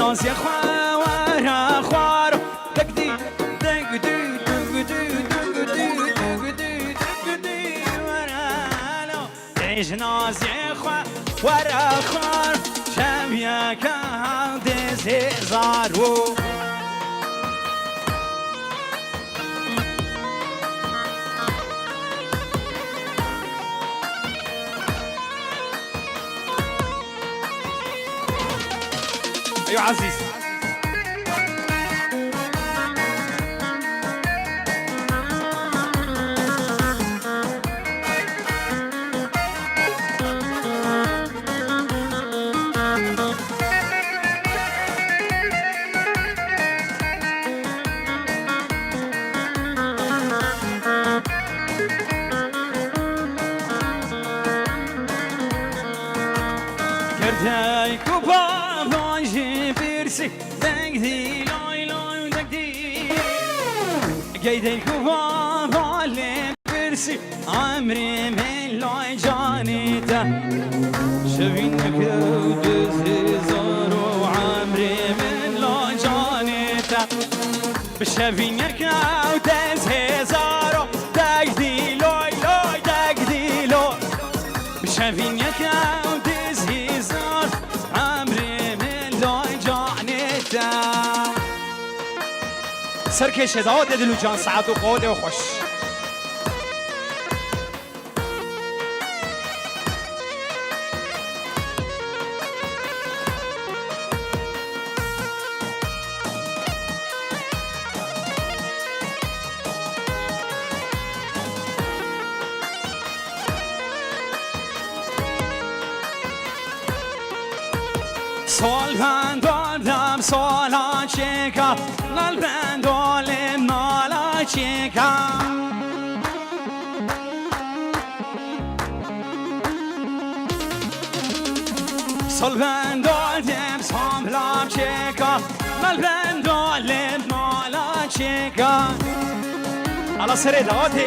نازی خوارا خوارا دگدی دگدی دگدی دگدی دگدی دگدی ورالو دیش نازی خوارا خوارا شم یکم دزهزارو أيوة عزيز كرداي كوبا بانجي بيرسي دقدي لوي لوي دقدي قيدي كوبا بالي بيرسي عمري من لوي جانيتا شبينك دزهزار وعمري من لوي جانيتا بشبينك دزهزار دقدي لوي لوي دقدي لوي بشبينك سركش داود دلو جان سعد و قود و خوش سال بندادم سالا چکا نال بندالم نالا چکا سال بندادم ساملا چکا نال بندالم نالا چکا على سر داده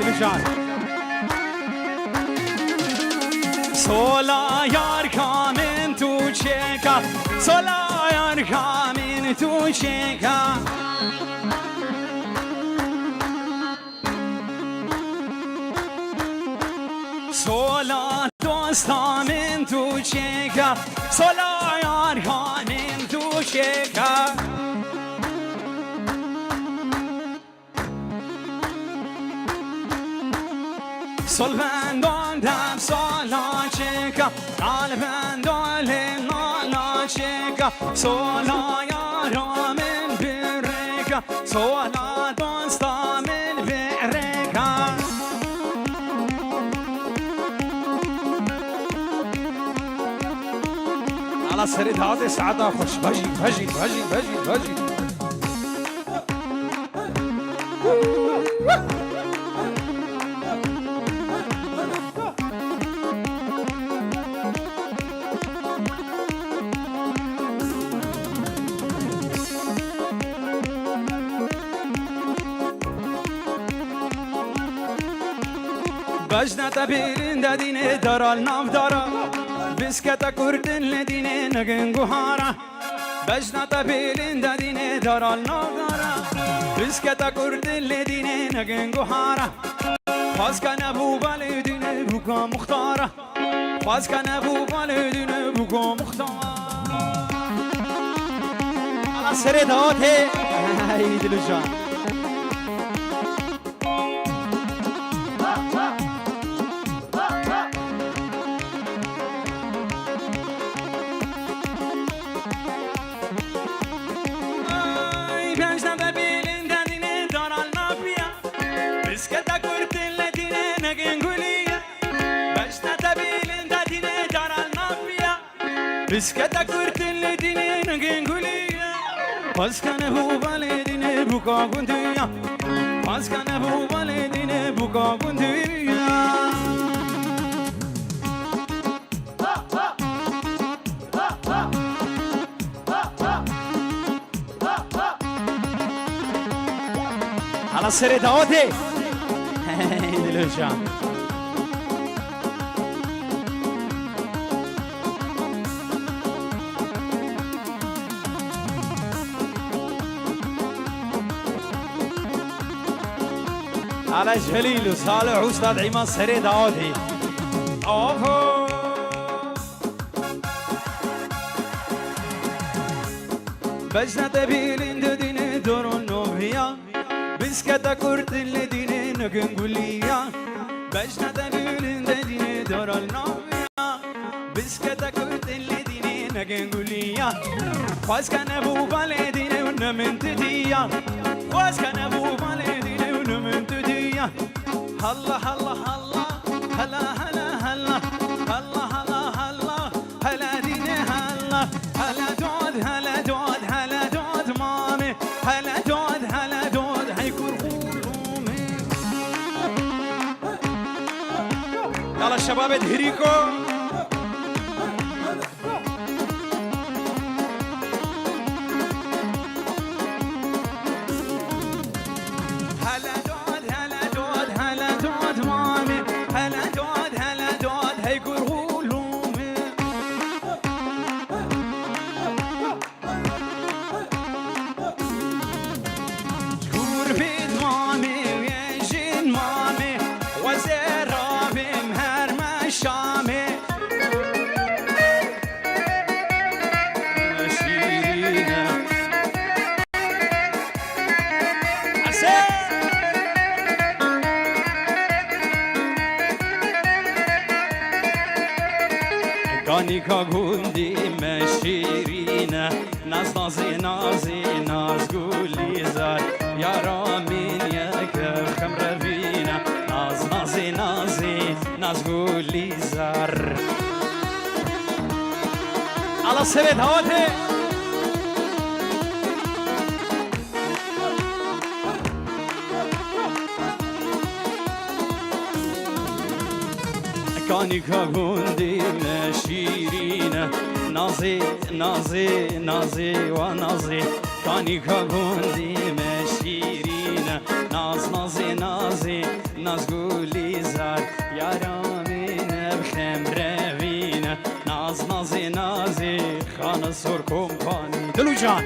دلو جان سولا یار کامن تو چکا سولا یار کامن تو چکا سولا دوستامن تو چکا سولا یار کامن تو چکا سال بنداندم سالا چکا نال بندالم نالا چکا سالا یارامن برکا سالا دوستامن برکا على سريد هذا سعادة خوش بجي بجي بجي بجي بجي بجنة بيرين داديني دارا النافدارا بسكتا كردن لديني نغن غهارا بجنة بيرين داديني دارا النافدارا بسكتا كردن لديني نغن غهارا خواز كان ابو بالديني بوكا مختارا خواز كان ابو بالديني بوكا مختارا على سردات هاي دلو جان بسكتا كورتن لديني نغنغوليا باز كان ابو بالديني بوكا غونديا باز كان ابو بالديني بوكا غونديا على سر داودي دلوشان على جليل وصالح واستاذ عماد سريد عودي. اوفو بجنا تبيلين ددين دور النوبيا بسكتا كورت الذين نقوليا بجنا تبيلين ددين دور النوبيا بسكتا كورت الذين نقوليا خواز كان ابو بالدين ونمن تديا خواز كان ابو بالدين ونمن تديا هلا هلا هلا هلا هلا هلا هلا هلا هلا هلا ديني هلا هلا دود هلا دود هلا دود مامي هلا دود هلا دود هيكون غولومي. يلا الشباب ادهريكو هلا دود هلا دود هلا دود مامي هلا دود هلا دود هيكون غولومي. شكور بيد مامي ويجين مامي وزرابي مهر مشامي شيرينا كانيكا غوندي مشيرينا ناس نازي نازي ناس قولي زار يا رامين يا خمرة فينا ناس نازي نازي ناس قولي زار على السريد هواتي كانيكا غوندي مشيرينا نازي نازي نازي ونازي كانيكا غوندي مشيرينا ناز نازي نازي ناز قولي زار يا رامين بخمرة فينا ناز نازي نازي خان الصور كومباني دلو جان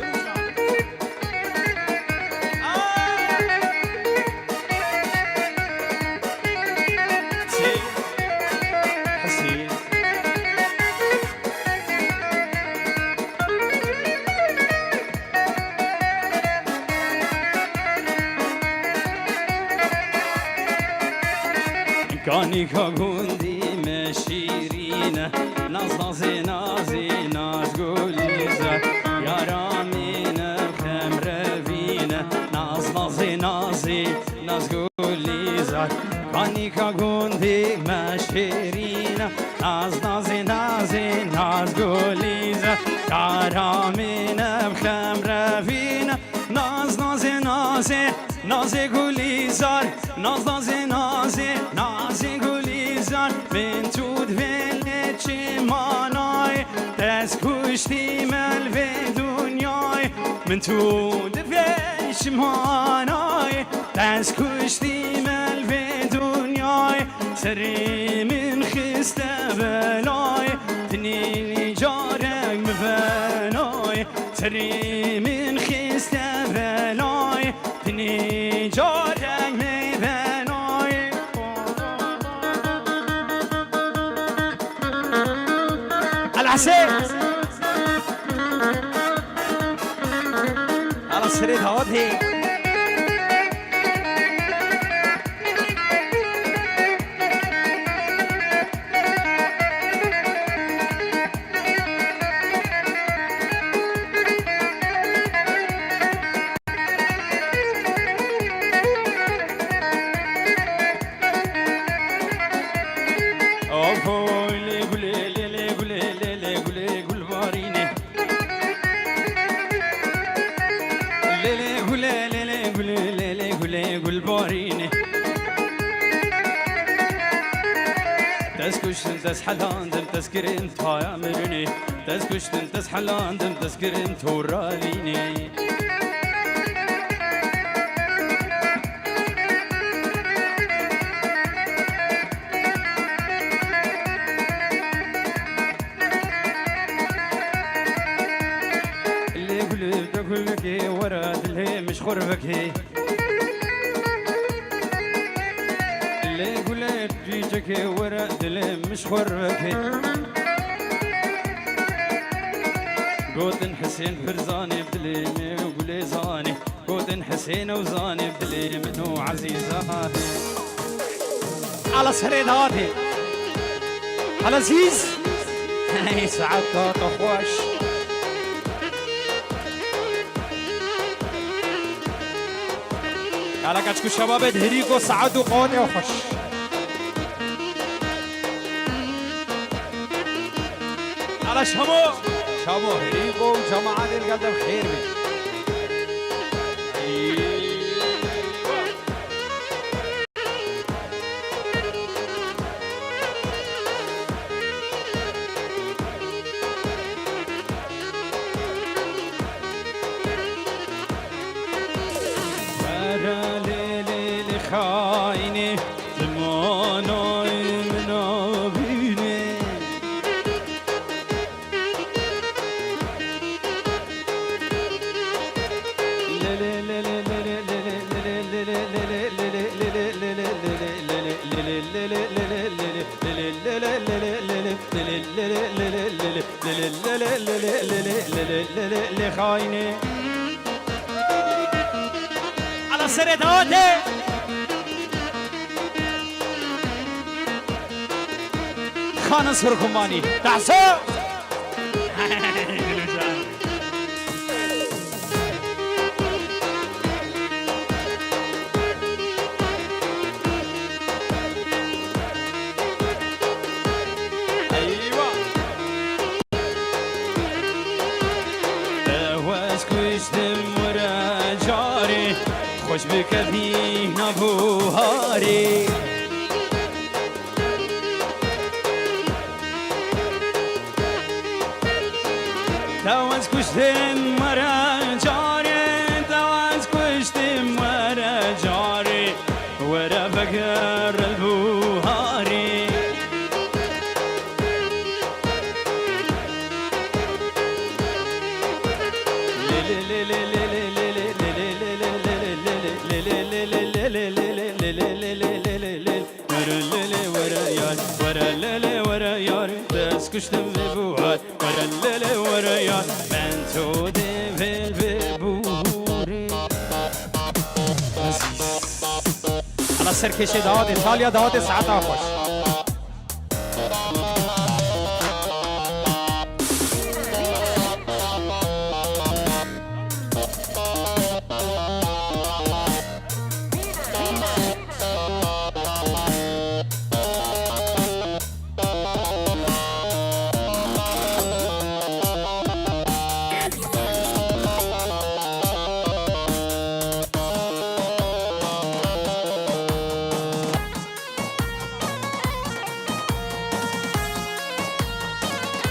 كانيكا غوندي مشيرينا ناز نازي نازي ناز قولي زار يا رامينا خمرة فينا ناز نازي نازي ناز قولي زار كانيكا غوندي مشيرينا ناز نازي نازي ناز قولي زار يا رامينا خمرة فينا ناز نازي نازي نازي قولي زار ناز نازي نازي نازي قولي زار من تود فيلتشي ماناي دست كشتي مل في دنياي من تود فيلتشي ماناي دست كشتي مل في دنياي سري من خسته بلاي تنيني جارك مفناي سري من خسته بلاي تنيني جارك مفناي العسير على السريد هواتي تسحلاندم تسكرين يا مرني تسكشتن تسحلاندم تسكرين توراليني اللي قلب تقول لك ورا اللي مش خربك جكي ورا دلي مش خربكي قوتن حسين فرزاني بدلي وقولي زاني قوتن حسين وزاني بدلي منو عزيزاتي على سريداتي على زيز هاي سعادة خوش على كاتشكو شباب دهريكو سعادة قوتي وخوش على شمو هريكو وجماعة القلب بخير بي خايني زماناي منابيني خايني على سرداتي خان سرخماني تحسو ايوه واسكشتم ورا جاري خوش بكفي نبوهاري دواز كشتم ورا جاري دواز كشتم ورا جاري ورا بقر البوهاري ورا يار بس كشتم بوهار ورا يار من تو دل ببوري على سركشي داد ايطاليا داد ساعتها خوش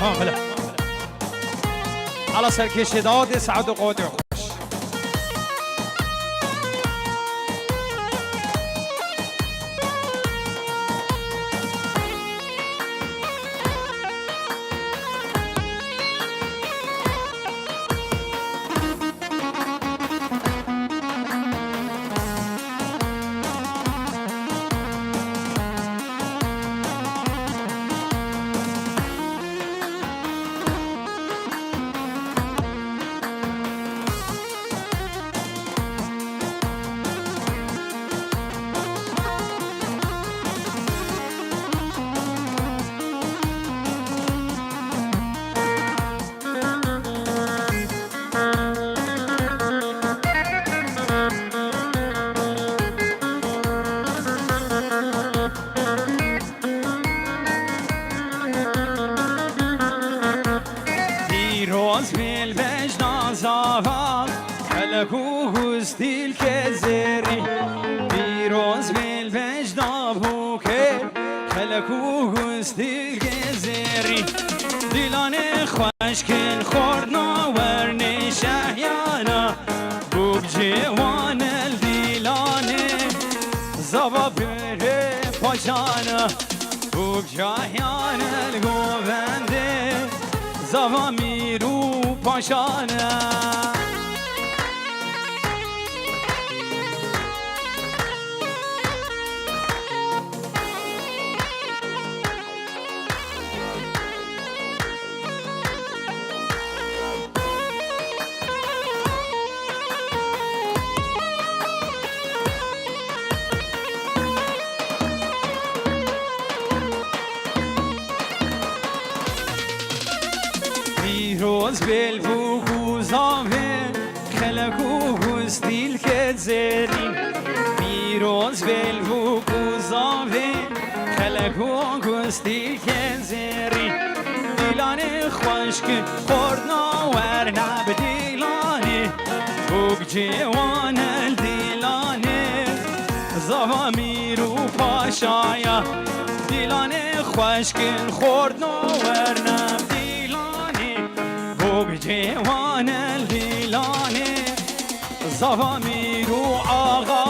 هلا على سركشي داد سعد قوتي خوش خلقوه ستيل كزري بيروز بالوجدان بوكي خلقوه ستيل كزري دلان خوشكن خورنا ورني شهيانا بوك جوان الدلان زبا بره پاشانا بوك شهيان الگوونده زبا میرو پاشانا پیروز بلبوگ و زاوه خلق و گستیل که زرین پیروز بلبوگ و زاوه خلق و گستیل که زرین دیلان خوشک خوردنا ورنب دیلانه بوگ جوان دیلانه زوا میرو پاشایا دیلانه خوشکن خوردنا ورنب دیلانه بوگ جوان دیلانه زوا میرو آقا